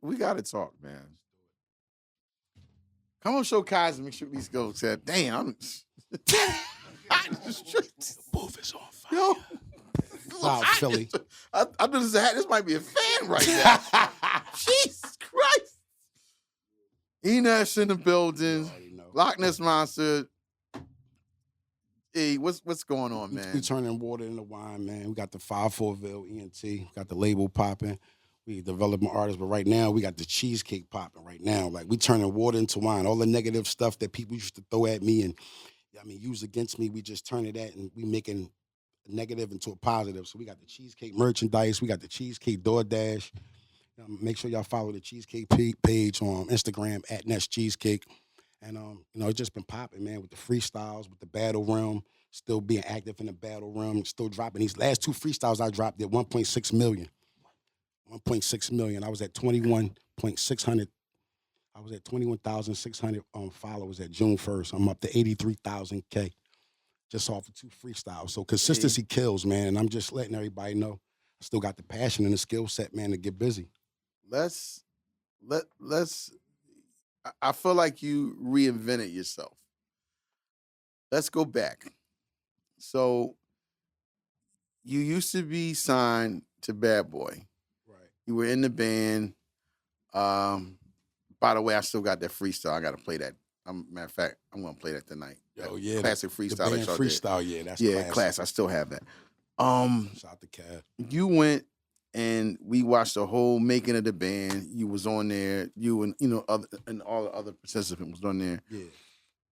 we gotta talk, man. Come on, show Kaiser, make sure these girls said, damn, I'm hot in the streets. Booth is on fire. Yo, Wow, Philly. I know this might be a fan right now. Jesus Christ. E.Ness in the building. Loch Ness Monster. Hey, what's going on, man? We turning water into wine, man. We got the 5-4-ville ENT. Got the label popping. We developing artists, but right now we got the cheesecake popping right now. Like we turning water into wine. All the negative stuff that people used to throw at me and use against me, we just turn it at and we making a negative into a positive. So we got the cheesecake merchandise. We got the cheesecake DoorDash. Make sure y'all follow the cheesecake page on Instagram at E.Ness Cheesecake. And it's just been popping, man, with the freestyles, with the battle realm, still being active in the battle realm, still dropping. These last 2 freestyles I dropped at 1.6 million. 1.6 million. I was at 21,600. I was at 21,600 followers at June 1st. I'm up to 83,000K just off of 2 freestyles. So consistency kills, man. And I'm just letting everybody know I still got the passion and the skill set, man, to get busy. Let's. I feel like you reinvented yourself. Let's go back. So you used to be signed to Bad Boy. Right. You were in the band. By the way, I still got that freestyle. I got to play that. Matter of fact, I'm going to play that tonight. Oh, yeah. Classic freestyle. The band freestyle, yeah. That's classic. Class. I still have that. Shout out to Cav. You went and we watched the whole making of the band. You was on there. You and all the other participants was on there. Yeah.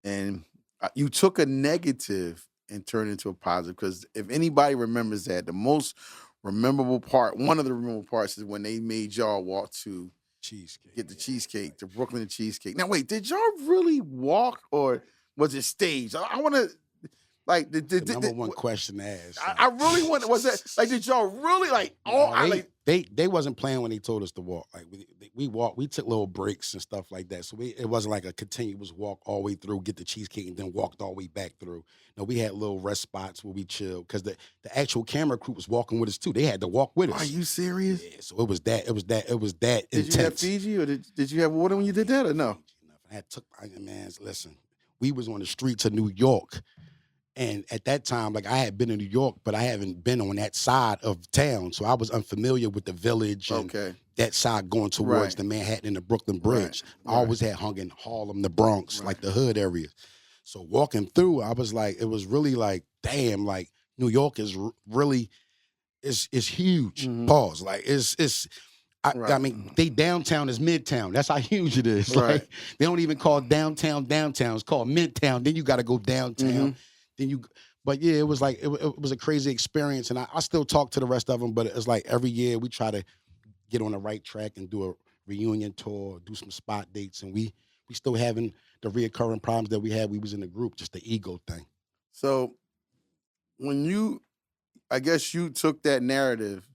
And you took a negative and turned it into a positive. Because if anybody remembers that, the most memorable part, one of the memorable parts, is when they made y'all walk to cheesecake. Get the cheesecake, the Brooklyn cheesecake. Now wait, did y'all really walk or was it staged? I want to. Like the number one question to ask. I really want. Was that like? Did y'all really like? They wasn't playing when they told us to walk. Like we walked. We took little breaks and stuff like that. So it wasn't like a continuous walk all the way through, get the cheesecake, and then walked all the way back through. No, we had little rest spots where we chilled because the actual camera crew was walking with us too. They had to walk with us. Are you serious? Yeah. So it was that intense. Did you have Fiji or did you have water when you did that or no? Listen, we was on the streets of New York. And at that time, like I had been in New York, but I haven't been on that side of town. So I was unfamiliar with the village and that side going towards the Manhattan and the Brooklyn Bridge. I always had hung in Harlem, the Bronx, like the hood area. So walking through, I was like, it was really like, damn, like New York is really, is huge. Mm-hmm. Pause. Like I mean, they downtown is midtown. That's how huge it is. Right. Like they don't even call downtown. It's called midtown. Then you got to go downtown. Mm-hmm. But yeah, it was like it was a crazy experience, and I still talk to the rest of them. But it's like every year we try to get on the right track and do a reunion tour, do some spot dates, and we still having the reoccurring problems that we had. We was in the group, just the ego thing. So when I guess you took that narrative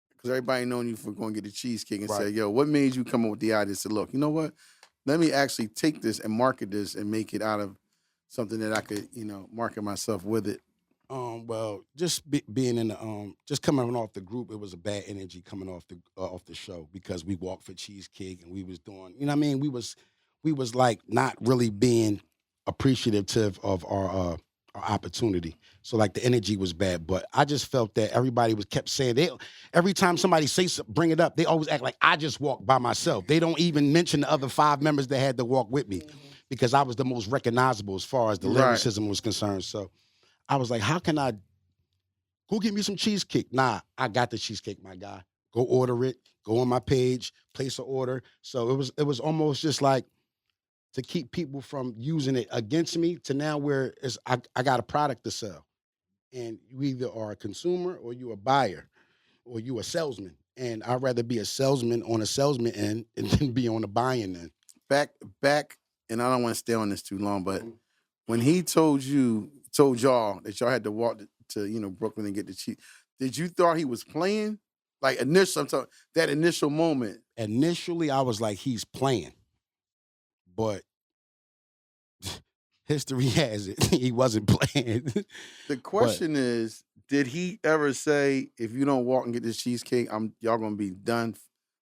because everybody known you for going to get the cheesecake and say, "Yo, what made you come up with the idea?" To look, you know what? Let me actually take this and market this and make it out of something that I could, market myself with it. Well, just being in the just coming off the group, it was a bad energy coming off the show because we walked for cheesecake and we was doing, we was like not really being appreciative of our opportunity. So like the energy was bad, but I just felt that everybody kept saying every time somebody bring it up, they always act like I just walked by myself. They don't even mention the other 5 members that had to walk with me. Mm-hmm. Because I was the most recognizable as far as the lyricism was concerned. So I was like, how can I go get me some cheesecake? Nah, I got the cheesecake, my guy. Go order it. Go on my page, place an order. So it was almost just like to keep people from using it against me to now where I got a product to sell. And you either are a consumer or you a buyer or you a salesman. And I'd rather be a salesman on a salesman end and then be on the buying end. Back. And I don't want to stay on this too long, but when he told y'all that y'all had to walk to Brooklyn and get the cheese, did you thought he was playing? Like that initial moment. Initially, I was like, he's playing, but history has it he wasn't playing. The question is, did he ever say, if you don't walk and get this cheesecake, y'all gonna be done?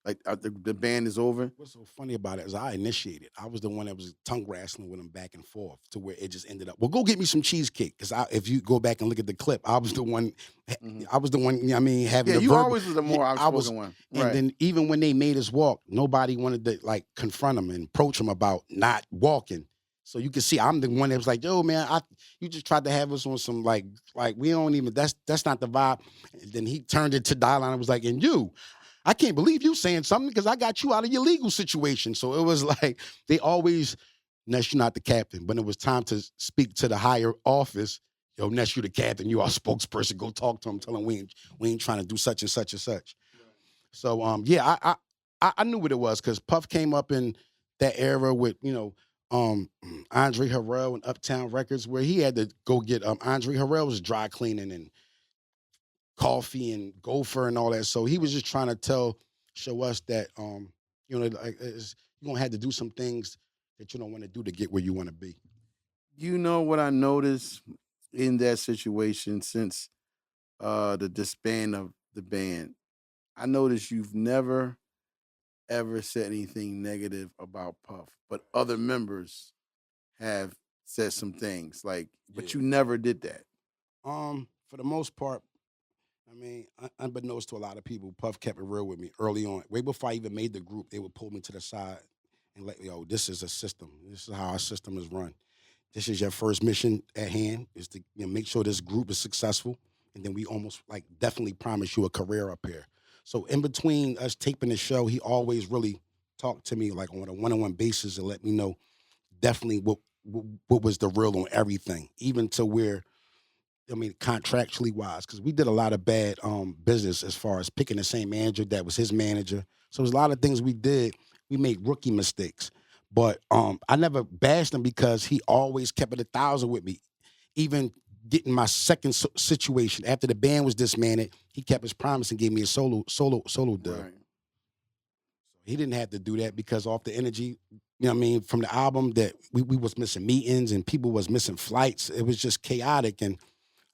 Like the band is over. What's so funny about it is I initiated. I was the one that was tongue wrestling with him back and forth to where it just ended up. Well, go get me some cheesecake because if you go back and look at the clip, I was the one. Mhm. I was the one. You know what I mean, having Yeah, the you verbal. always was the more outspoken one. And Right. then even when they made us walk, nobody wanted to like confront him and approach him about not walking. So you can see I'm the one that was like, yo, man, you just tried to have us on some like we don't even that's not the vibe. And then he turned it to dialogue and was like, and you. I can't believe you saying something because I got you out of your legal situation. So it was like they always, Ness, you're not the captain. When it was time to speak to the higher office, yo, Ness, you the captain. You our spokesperson. Go talk to him. Tell him we ain't trying to do such and such and such. So yeah, I knew what it was because Puff came up in that era with Andre Harrell and Uptown Records where he had to go get Andre Harrell was dry cleaning and coffee and gopher and all that. So he was just trying to show us that you're gonna have to do some things that you don't want to do to get where you want to be. You know what I noticed in that situation since the disband of the band? I noticed you've never ever said anything negative about Puff, but other members have said some things but you never did that. For the most part, I mean, unbeknownst to a lot of people, Puff kept it real with me early on. Way before I even made the group, they would pull me to the side and let yo, this is a system. This is how our system is run. This is your first mission at hand is to make sure this group is successful, and then we almost like definitely promise you a career up here. So in between us taping the show, he always really talked to me like on a one-on-one basis and let me know definitely what was the real on everything, even to where contractually wise, because we did a lot of bad business as far as picking the same manager that was his manager. So there's a lot of things we did. We made rookie mistakes, but I never bashed him because he always kept it 1,000 with me. Even getting my second situation after the band was disbanded, he kept his promise and gave me a solo deal. Right. He didn't have to do that because off the energy, from the album that we was missing meetings and people was missing flights. It was just chaotic, and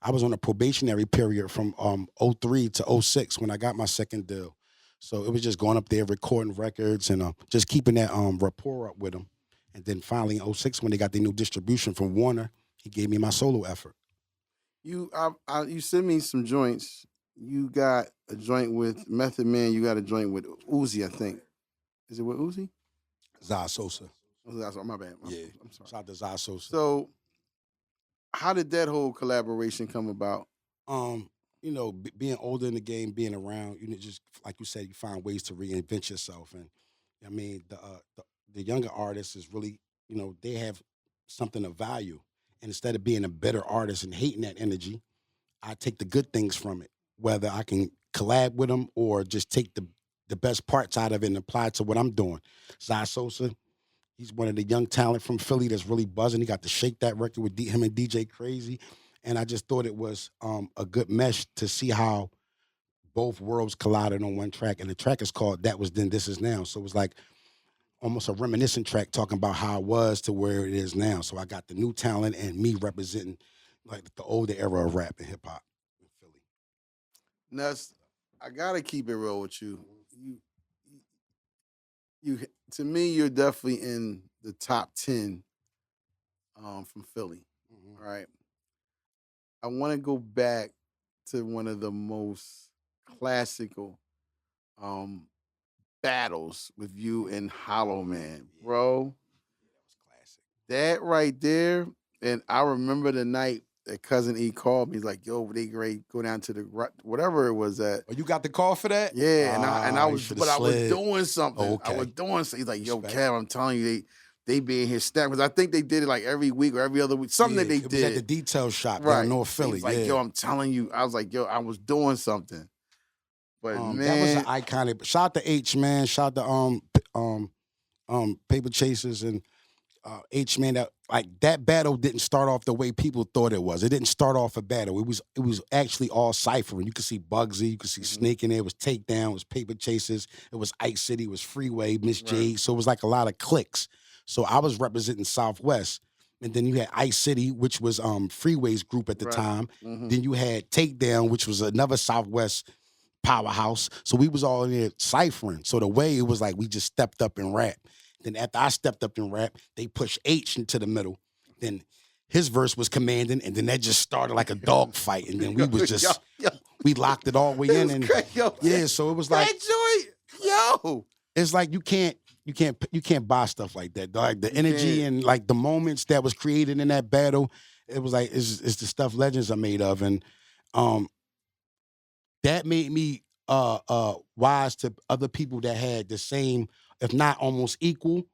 I was on a probationary period from 03 to 06 when I got my second deal. So it was just going up there, recording records and just keeping that rapport up with them. And then finally in 06 when they got the new distribution from Warner, he gave me my solo effort. You sent me some joints. You got a joint with Method Man. You got a joint with Uzi, I think. Is it with Uzi? Zah Sosa. Oh, my bad. Yeah. I'm sorry. Shout out to Zah Sosa. So how did that whole collaboration come about? Being older in the game, being around, just like you said, you find ways to reinvent yourself. And I mean, the younger artists is really, they have something of value. And instead of being a better artist and hating that energy, I take the good things from it, whether I can collab with them or just take the best parts out of it and apply it to what I'm doing. Zah Sosa, he's one of the young talent from Philly that's really buzzing. He got to shake that record with him and DJ Crazy. And I just thought it was a good mesh to see how both worlds collided on one track. And the track is called That Was Then, This Is Now. So it was like almost a reminiscent track talking about how it was to where it is now. So I got the new talent and me representing like the older era of rap and hip hop in Philly. Ness, I gotta keep it real with you. You to me, you're definitely in the top 10 from Philly. Mm-hmm. Right. I want to go back to one of the most classical battles with you and Hollow Man, bro. Yeah, that was classic. That right there, and I remember the night that Cousin E called me. He's like, "Yo, they great. Go down to the whatever it was at." Oh, you got the call for that? Yeah, and I was, but I was doing something. Okay. I was doing something. He's like, "Yo, Kev, I'm telling you, they be in here snapping." Because I think they did it like every week or every other week. Something that they it did. was at the detail shop right. down North Philly. He's like, "Yo, I'm telling you." I was like, "Yo, I was doing something." But man, that was an iconic. Shout out to H, man. Shout out to Paper Chasers and H, man. That battle didn't start off the way people thought it was. It didn't start off a battle. It was actually all ciphering. You could see Bugsy, you could see Snake in there. It was Takedown, it was Paper Chasers, it was Ice City, it was Freeway, Miss J. So it was like a lot of clicks. So I was representing Southwest. And then you had Ice City, which was Freeway's group at the time. Mm-hmm. Then you had Takedown, which was another Southwest powerhouse. So we was all in there ciphering. So the way it was like we just stepped up and rap. Then after I stepped up and rap, they pushed H into the middle. Then his verse was commanding, and then that just started like a dog fight. And then we was just we locked it all the way in. And yeah, so it was like it's like you can't buy stuff like that. Like the energy and like the moments that was created in that battle, it was like it's the stuff legends are made of. And that made me wise to other people that had the same, if not almost equal,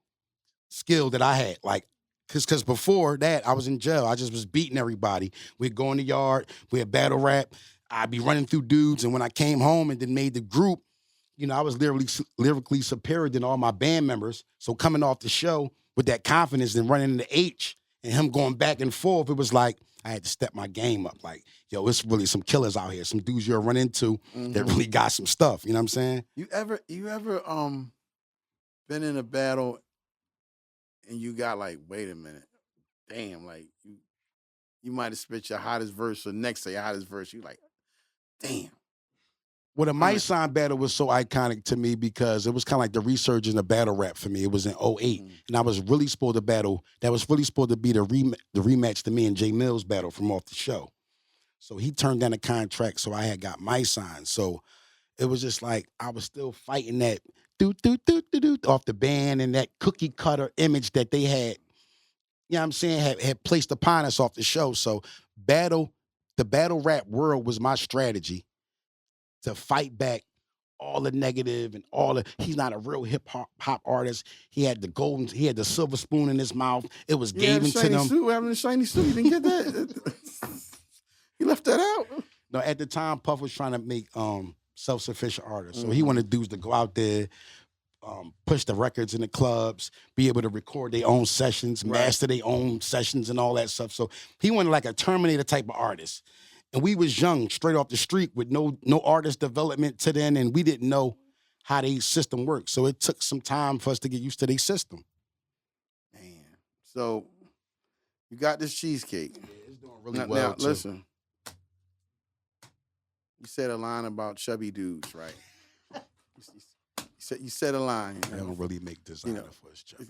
skill that I had. Like, cause before that, I was in jail. I just was beating everybody. We'd go in the yard, we'd battle rap. I'd be running through dudes, and when I came home and then made the group, you know, I was lyrically superior than all my band members. So coming off the show with that confidence and running into H and him going back and forth, it was like I had to step my game up. Like, yo, it's really some killers out here, some dudes you'll run into that really got some stuff. You know what I'm saying? You ever been in a battle and you got like, wait a minute, damn, like you might have spit your hottest verse or next to your hottest verse. You like, damn. Well, the My Sign battle was so iconic to me because it was kind of like the resurgence of battle rap for me. It was in 08, and I was really supposed to battle. That was really supposed to be the rematch to me and Jay Mills battle from off the show. So he turned down the contract, so I had got My Sign. So it was just like I was still fighting that do off the band and that cookie cutter image that they had. You know what I'm saying? Had placed upon us off the show. So the battle rap world was my strategy to fight back all the negative and he's not a real hip hop artist. He had the silver spoon in his mouth. It was given to them. Having a shiny suit, you didn't get that? You left that out? No, at the time, Puff was trying to make self-sufficient artists. So he wanted dudes to go out there, push the records in the clubs, be able to record their own sessions, master their own sessions and all that stuff. So he wanted like a Terminator type of artist. And we was young, straight off the street with no artist development to then, and we didn't know how their system worked. So it took some time for us to get used to their system. Man. So you got this cheesecake. Yeah, it's doing really well. Now, listen. You said a line about chubby dudes, right? You said a line. I don't really make designer for us chubby.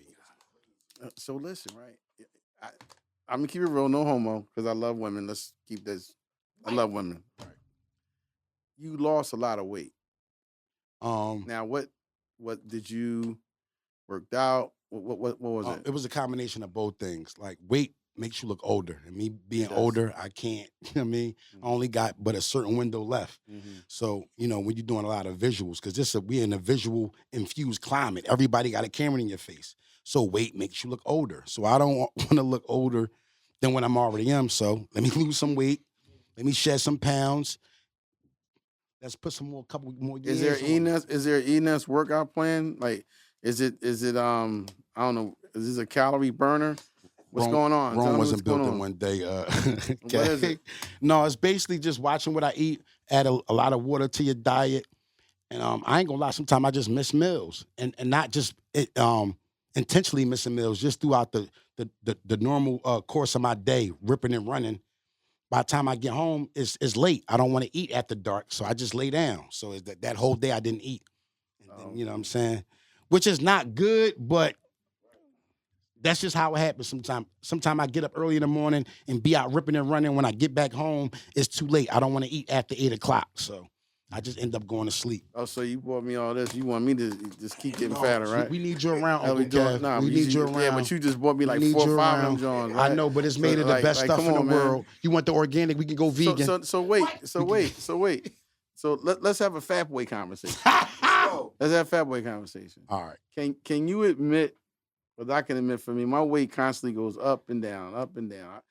So listen, right? I'm gonna keep it real, no homo, because I love women. Let's keep this. I love women. Right. You lost a lot of weight. Now what did you worked out? What was it? It was a combination of both things. Like weight makes you look older, and me being older, I can't. You know what I mean? I only got but a certain window left. So you know when you're doing a lot of visuals, because we're in a visual infused climate. Everybody got a camera in your face, so weight makes you look older. So I don't want to look older than when I'm already am. So let me lose some weight. Let me shed some pounds. Let's put couple more years. Is there E.Ness workout plan? Like, is it I don't know, is this a calorie burner? What's going on? Rome wasn't built in one day. What is it? No, it's basically just watching what I eat, add a lot of water to your diet. And I ain't gonna lie, sometimes I just miss meals. And not just intentionally missing meals, just throughout the normal course of my day, ripping and running. By the time I get home, it's late. I don't want to eat after dark, so I just lay down. So that whole day I didn't eat. And then, you know what I'm saying? Which is not good, but that's just how it happens sometimes. Sometimes I get up early in the morning and be out ripping and running. When I get back home, it's too late. I don't want to eat after 8 o'clock, so I just end up going to sleep. Oh, so you bought me all this. You want me to just keep getting fatter, right? We need you around, Uncle Kev. We need you around. Yeah, but you just bought me like 4 or 5 of them Johns, right? I know, but it's made of the best stuff in the world. You want the organic, we can go vegan. So wait. So let's have a fat boy conversation. Let's have a fat boy conversation. All right. Can you admit, well, I can admit for me, my weight constantly goes up and down, up and down.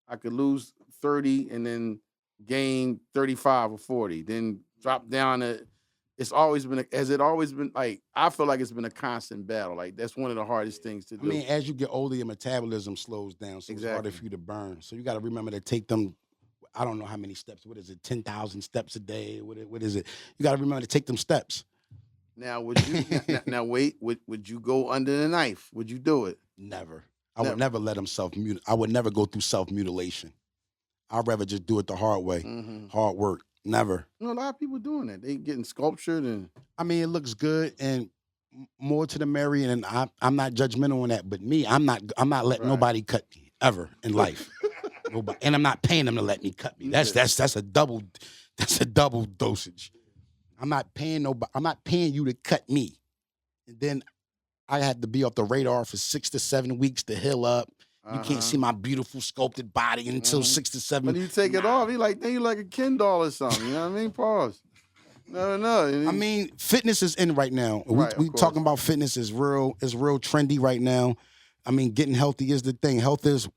I could lose 30 and then gain 35 or 40, then drop down to, has it always been like, I feel like it's been a constant battle. Like that's one of the hardest things to do. I mean, as you get older, your metabolism slows down, so it's harder for you to burn. So you got to remember to take them, I don't know how many steps, what is it, 10,000 steps a day? What is it? You got to remember to take them steps. Now, would you go under the knife? Would you do it? Never. I would never let them I would never go through self-mutilation. I'd rather just do it the hard way, hard work. Never. You know, a lot of people doing that. They getting sculptured and. I mean, it looks good and more to the merry, and I'm not judgmental on that. But me, I'm not letting nobody cut me ever in life. Nobody, and I'm not paying them to let me cut me. That's a double dosage. I'm not paying nobody. I'm not paying you to cut me, and then I had to be off the radar for 6 to 7 weeks to heal up. You can't see my beautiful sculpted body until 6 to 7. But you take it off, then you like a Ken doll or something. You know what I mean? Pause. No. I mean, fitness is in right now. Right, we talking about fitness is real trendy right now. I mean, getting healthy is the thing. Health is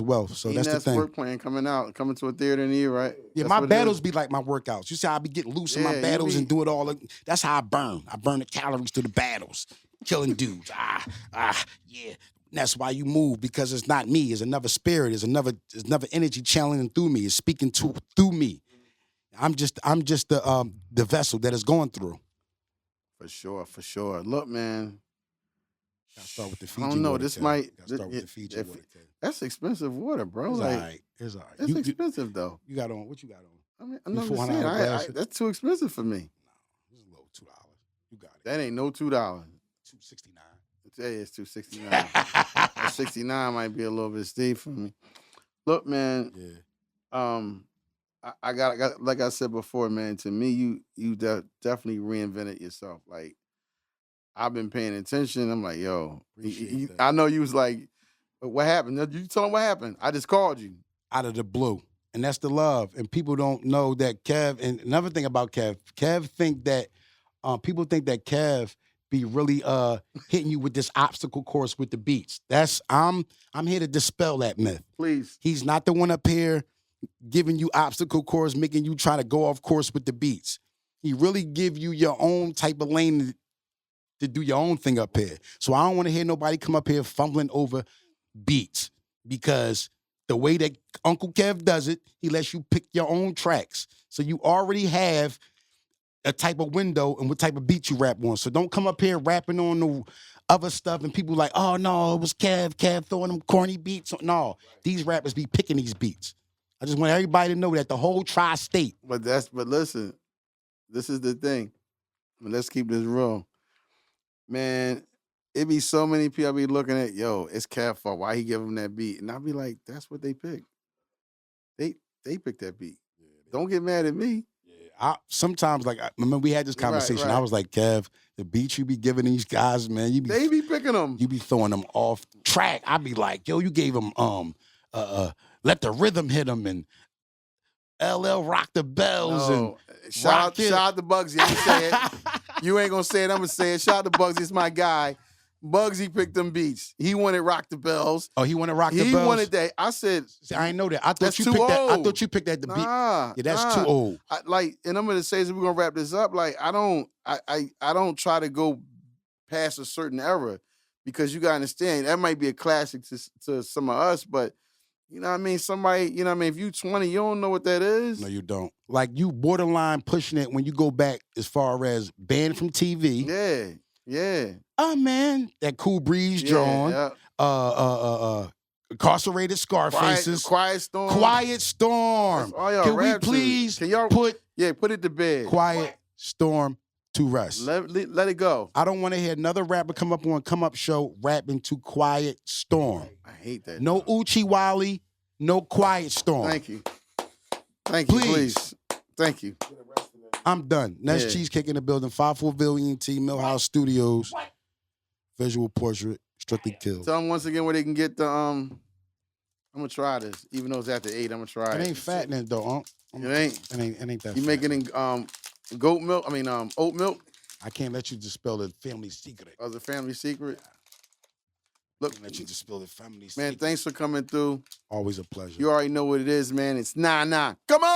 wealth. So that's the thing. Work plan coming to a theater in the year, right? Yeah, my battles be like my workouts. You see how I be getting loose in my battles and do it all. That's how I burn. I burn the calories through the battles, killing dudes. Yeah. And that's why you move, because it's not me. It's another spirit. It's another energy channeling through me. It's speaking through me. I'm just the vessel that is going through. For sure. Look, man. Gotta start with the Fiji I don't know. Water, This might. start with the Fiji water. That's expensive water, bro. It's like, all right. It's all right. That's expensive though. You got on what you got on? I mean, I'm not saying that's too expensive for me. No, it's a little $2. You got it. That ain't no $2. $2.69. Yeah, it's $2.69. That 69 might be a little bit steep for me. Look, man. Yeah. I got like I said before, man. To me, you definitely reinvented yourself. Like, I've been paying attention. I'm like, yo, I know you was like, what happened? You tell them what happened. I just called you out of the blue, and that's the love. And people don't know that Kev. And another thing about Kev think that people think that Kev be really hitting you with this obstacle course with the beats. I'm here to dispel that myth. Please. He's not the one up here giving you obstacle course, making you try to go off course with the beats. He really give you your own type of lane to do your own thing up here. So I don't want to hear nobody come up here fumbling over beats, because the way that Uncle Kev does it, he lets you pick your own tracks. So you already have a type of window and what type of beat you rap on. So don't come up here rapping on the other stuff and people like, oh no, it was Kev throwing them corny beats. No, these rappers be picking these beats. I just want everybody to know that the whole tri-state. But listen, this is the thing. Let's keep this real. Man, it be so many people I be looking at, yo, it's Kev fault. Why he give him that beat? And I be like, that's what they picked. They picked that beat. Yeah, don't get mad at me. Yeah, sometimes, like, I remember we had this conversation. Right. I was like, Kev, the beats you be giving these guys, man, they be picking them. You be throwing them off track. I be like, yo, you gave them Let the Rhythm Hit them and LL Rock the Bells and shout out to Bugsy. I'm say it. You ain't gonna say it. I'm gonna say it. Shout out to Bugsy. It's my guy. Bugsy picked them beats. He wanted Rock the Bells. Oh, he wanted Rock the Bells? He wanted that. I said, see, I ain't know that. I thought you picked old. That. I thought you picked that the beat. Yeah, that's too old. And I'm gonna say, we're gonna wrap this up. Like, I don't try to go past a certain era, because you gotta understand that might be a classic to some of us, but you know what I mean? Somebody, you know what I mean? If you 20, you don't know what that is. No, you don't. Like, you borderline pushing it when you go back as far as banned from TV. Yeah. Oh, man. That Cool Breeze drawing. Yeah. Incarcerated Scarfaces. Quiet Storm. Quiet Storm. Can we please put it to bed. Quiet Storm to rest. Let it go. I don't want to hear another rapper come up on a come up show rapping to Quiet Storm. I hate that. No Uchi Wally, no Quiet Storm. Thank you. Please. Thank you. I'm done. Next Cheesecake in the building. 540 ENT, Millhouse Studios. Visual portrait, Strictly Kill. Tell them once again where they can get the I'm gonna try this. Even though it's after 8, I'm gonna try it. It ain't fattening though, It ain't. It ain't that. You make it in goat milk? Oat milk? I can't let you dispel the family secret. Oh, the family secret? Yeah. Look, I can't let you dispel the family secret. Man, thanks for coming through. Always a pleasure. You already know what it is, man. It's 9-9. Come on!